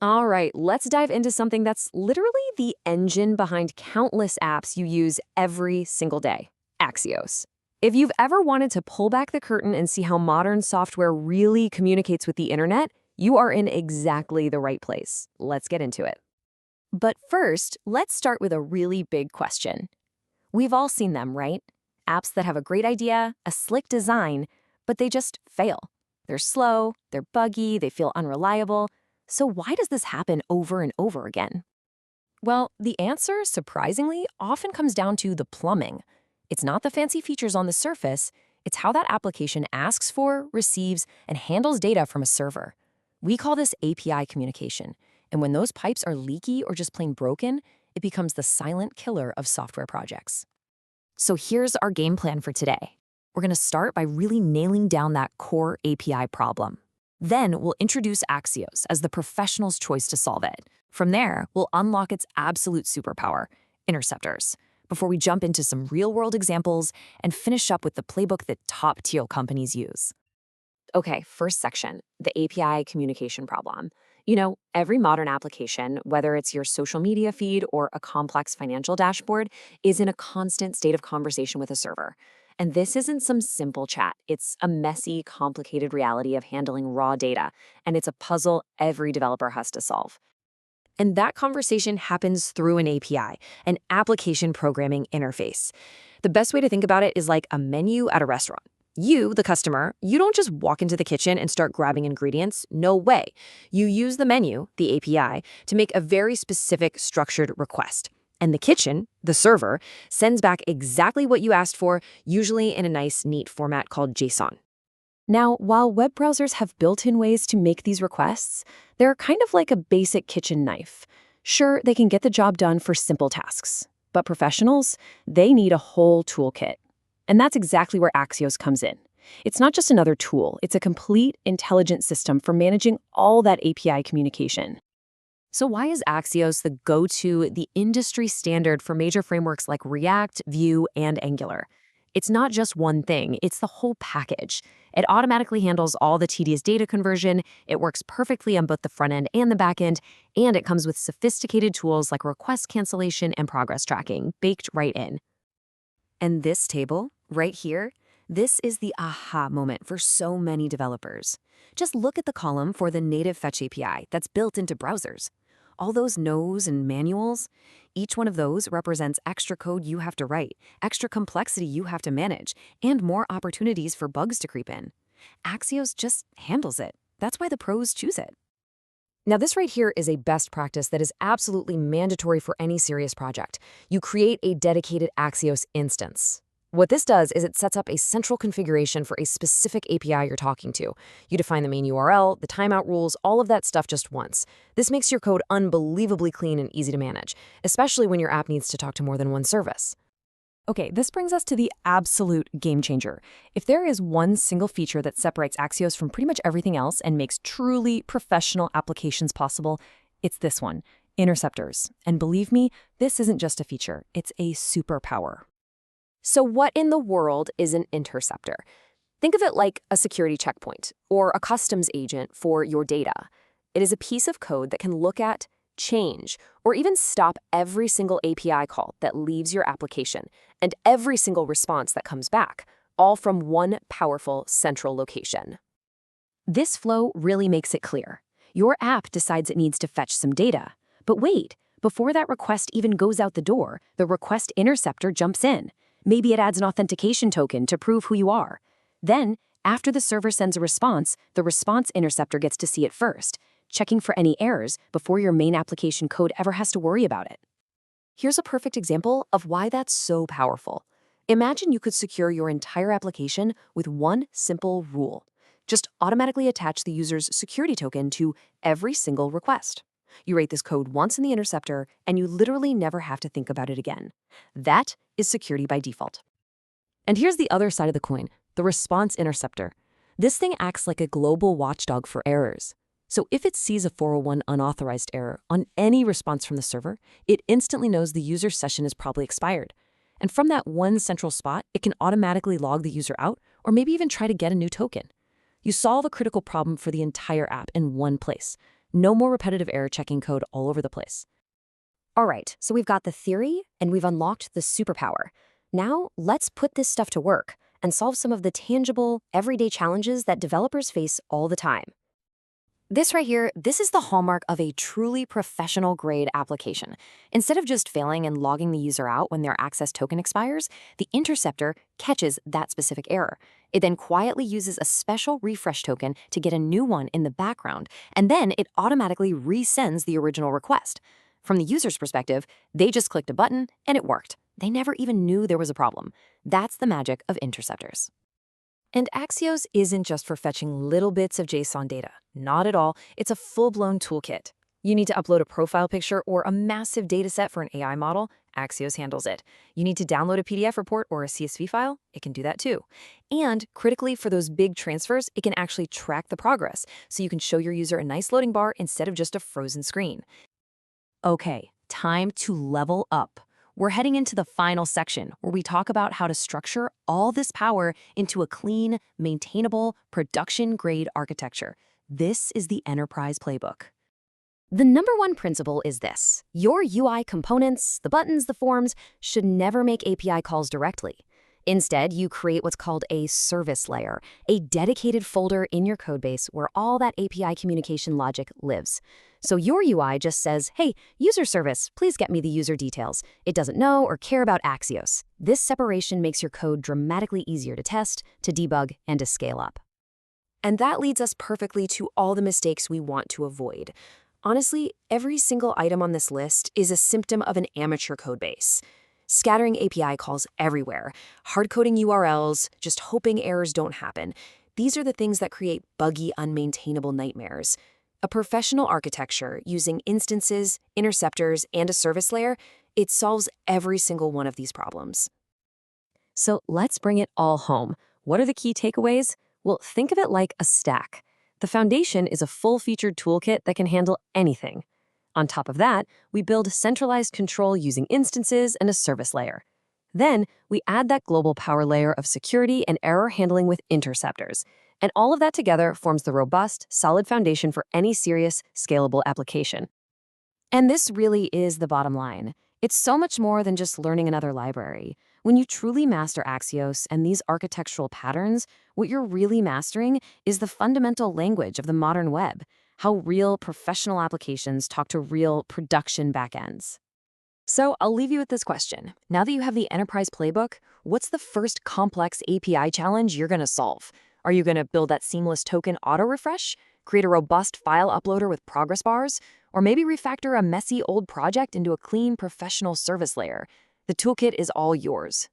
All right, let's dive into something that's literally the engine behind countless apps you use every single day, Axios. If you've ever wanted to pull back the curtain and see how modern software really communicates with the internet, you are in exactly the right place. Let's get into it. But first, let's start with a really big question. We've all seen them, right? Apps that have a great idea, a slick design, but they just fail. They're slow, they're buggy, they feel unreliable. So why does this happen over and over again? Well, the answer, surprisingly, often comes down to the plumbing. It's not the fancy features on the surface, it's how that application asks for, receives, and handles data from a server. We call this API communication, and when those pipes are leaky or just plain broken, it becomes the silent killer of software projects. So here's our game plan for today. We're going to start by really nailing down that core API problem. Then we'll introduce Axios as the professional's choice to solve it. From there, we'll unlock its absolute superpower, interceptors, before we jump into some real-world examples and finish up with the playbook that top-tier companies use. Okay, first section, the API communication problem. Every modern application, whether it's your social media feed or a complex financial dashboard, is in a constant state of conversation with a server. And this isn't some simple chat. It's a messy, complicated reality of handling raw data, and it's a puzzle every developer has to solve. And that conversation happens through an API, an application programming interface. The best way to think about it is like a menu at a restaurant. You, the customer, you don't just walk into the kitchen and start grabbing ingredients. No way. You use the menu, the API, to make a very specific structured request. And the kitchen, the server, sends back exactly what you asked for, usually in a nice, neat format called JSON. Now, while web browsers have built-in ways to make these requests, they're kind of like a basic kitchen knife. Sure, they can get the job done for simple tasks, but professionals, they need a whole toolkit. And that's exactly where Axios comes in. It's not just another tool, it's a complete, intelligent system for managing all that API communication. So why is Axios the go-to, the industry standard for major frameworks like React, Vue, and Angular? It's not just one thing, it's the whole package. It automatically handles all the tedious data conversion, it works perfectly on both the front end and the back end, and it comes with sophisticated tools like request cancellation and progress tracking, baked right in. And this table, right here, this is the aha moment for so many developers. Just look at the column for the native Fetch API that's built into browsers. All those no's and manuals, each one of those represents extra code you have to write, extra complexity you have to manage, and more opportunities for bugs to creep in. Axios just handles it. That's why the pros choose it. Now, this right here is a best practice that is absolutely mandatory for any serious project. You create a dedicated Axios instance. What this does is it sets up a central configuration for a specific API you're talking to. You define the main URL, the timeout rules, all of that stuff just once. This makes your code unbelievably clean and easy to manage, especially when your app needs to talk to more than one service. Okay, this brings us to the absolute game changer. If there is one single feature that separates Axios from pretty much everything else and makes truly professional applications possible, it's this one, interceptors. And believe me, this isn't just a feature, it's a superpower. So what in the world is an interceptor? Think of it like a security checkpoint or a customs agent for your data. It is a piece of code that can look at, change, or even stop every single API call that leaves your application and every single response that comes back, all from one powerful central location. This flow really makes it clear. Your app decides it needs to fetch some data. But wait, before that request even goes out the door, the request interceptor jumps in. Maybe it adds an authentication token to prove who you are. Then, after the server sends a response, the response interceptor gets to see it first, checking for any errors before your main application code ever has to worry about it. Here's a perfect example of why that's so powerful. Imagine you could secure your entire application with one simple rule. Just automatically attach the user's security token to every single request. You write this code once in the interceptor, and you literally never have to think about it again. That is security by default. And here's the other side of the coin, the response interceptor. This thing acts like a global watchdog for errors. So if it sees a 401 unauthorized error on any response from the server, it instantly knows the user's session is probably expired. And from that one central spot, it can automatically log the user out or maybe even try to get a new token. You solve a critical problem for the entire app in one place. No more repetitive error checking code all over the place. All right, so we've got the theory and we've unlocked the superpower. Now, let's put this stuff to work and solve some of the tangible, everyday challenges that developers face all the time. This right here, this is the hallmark of a truly professional grade application. Instead of just failing and logging the user out when their access token expires, the interceptor catches that specific error. It then quietly uses a special refresh token to get a new one in the background, and then it automatically resends the original request. From the user's perspective, they just clicked a button and it worked. They never even knew there was a problem. That's the magic of interceptors. And Axios isn't just for fetching little bits of JSON data. Not at all. It's a full-blown toolkit. You need to upload a profile picture or a massive dataset for an AI model, Axios handles it. You need to download a PDF report or a CSV file, it can do that too. And critically, for those big transfers, it can actually track the progress, so you can show your user a nice loading bar instead of just a frozen screen. Okay, time to level up. We're heading into the final section where we talk about how to structure all this power into a clean, maintainable, production-grade architecture. This is the enterprise playbook. The number one principle is this: your UI components, the buttons, the forms, should never make API calls directly. Instead, you create what's called a service layer, a dedicated folder in your codebase where all that API communication logic lives. So your UI just says, hey, user service, please get me the user details. It doesn't know or care about Axios. This separation makes your code dramatically easier to test, to debug, and to scale up. And that leads us perfectly to all the mistakes we want to avoid. Honestly, every single item on this list is a symptom of an amateur codebase. Scattering API calls everywhere, hard-coding URLs, just hoping errors don't happen. These are the things that create buggy, unmaintainable nightmares. A professional architecture using instances, interceptors, and a service layer, it solves every single one of these problems. So let's bring it all home. What are the key takeaways? Well, think of it like a stack. The foundation is a full-featured toolkit that can handle anything. On top of that, we build centralized control using instances and a service layer. Then, we add that global power layer of security and error handling with interceptors. And all of that together forms the robust, solid foundation for any serious, scalable application. And this really is the bottom line. It's so much more than just learning another library. When you truly master Axios and these architectural patterns, what you're really mastering is the fundamental language of the modern web, how real professional applications talk to real production backends. So I'll leave you with this question. Now that you have the enterprise playbook, what's the first complex API challenge you're going to solve? Are you going to build that seamless token auto-refresh? Create a robust file uploader with progress bars? Or maybe refactor a messy old project into a clean professional service layer? The toolkit is all yours.